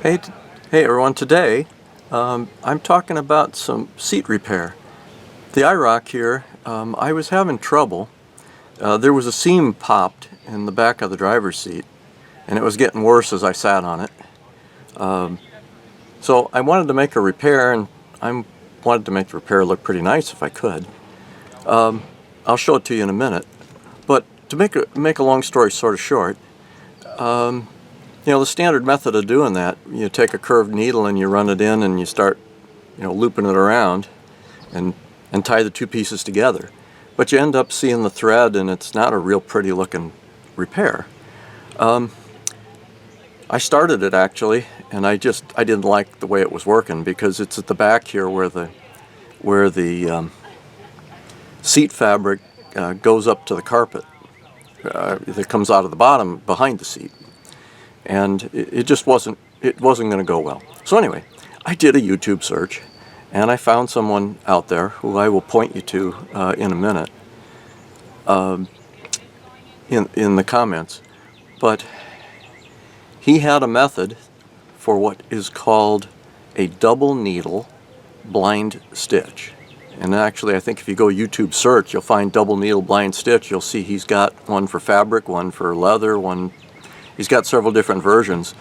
Hey, hey everyone, today I'm talking about some seat repair. The IROC here, I was having trouble. There was a seam popped in the back of the driver's seat, and it was getting worse as I sat on it. So I wanted to make a repair, and I wanted to make the repair look pretty nice if I could. I'll show it to you in a minute, but to make a long story sort of short, the standard method of doing that, you take a curved needle and you run it in and you start, looping it around and tie the two pieces together. But you end up seeing the thread, and it's not a real pretty looking repair. I started it actually, and I didn't like the way it was working, because it's at the back here where the seat fabric goes up to the carpet that comes out of the bottom behind the seat. And it just wasn't going to go well. So anyway, I did a YouTube search, and I found someone out there who I will point you to in a minute in the comments. But he had a method for what is called a double needle blind stitch. And actually, I think if you go YouTube search, you'll find double needle blind stitch. You'll see he's got one for fabric, one for leather, he's got several different versions,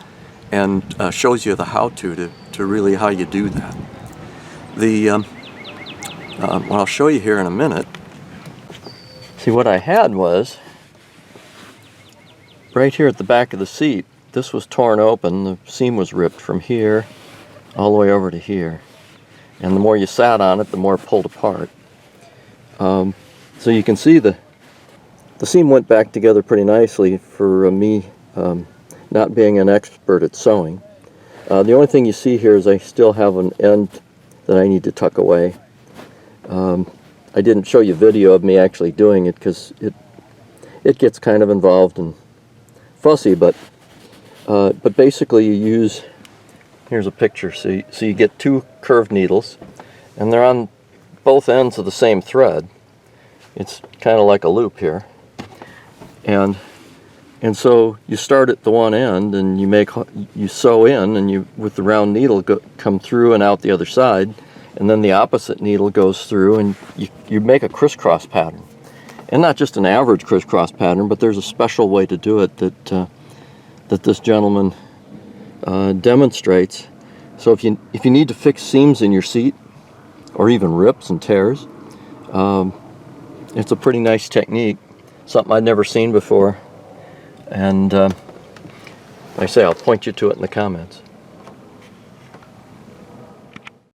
and shows you the how-to really how you do that. What I'll show you here in a minute. See, what I had was right here at the back of the seat. This was torn open. The seam was ripped from here all the way over to here, and the more you sat on it, the more it pulled apart. So you can see the seam went back together pretty nicely for me. Not being an expert at sewing. The only thing you see here is I still have an end that I need to tuck away. I didn't show you video of me actually doing it because it gets kind of involved and fussy, but basically you use, here's a picture, so you get two curved needles, and they're on both ends of the same thread. It's kind of like a loop here, and so you start at the one end, and you sew in, and you with the round needle come through and out the other side, and then the opposite needle goes through, and you make a crisscross pattern. And not just an average crisscross pattern, but there's a special way to do it that this gentleman demonstrates. So if you need to fix seams in your seat, or even rips and tears, it's a pretty nice technique, something I'd never seen before. And like I say, I'll point you to it in the comments.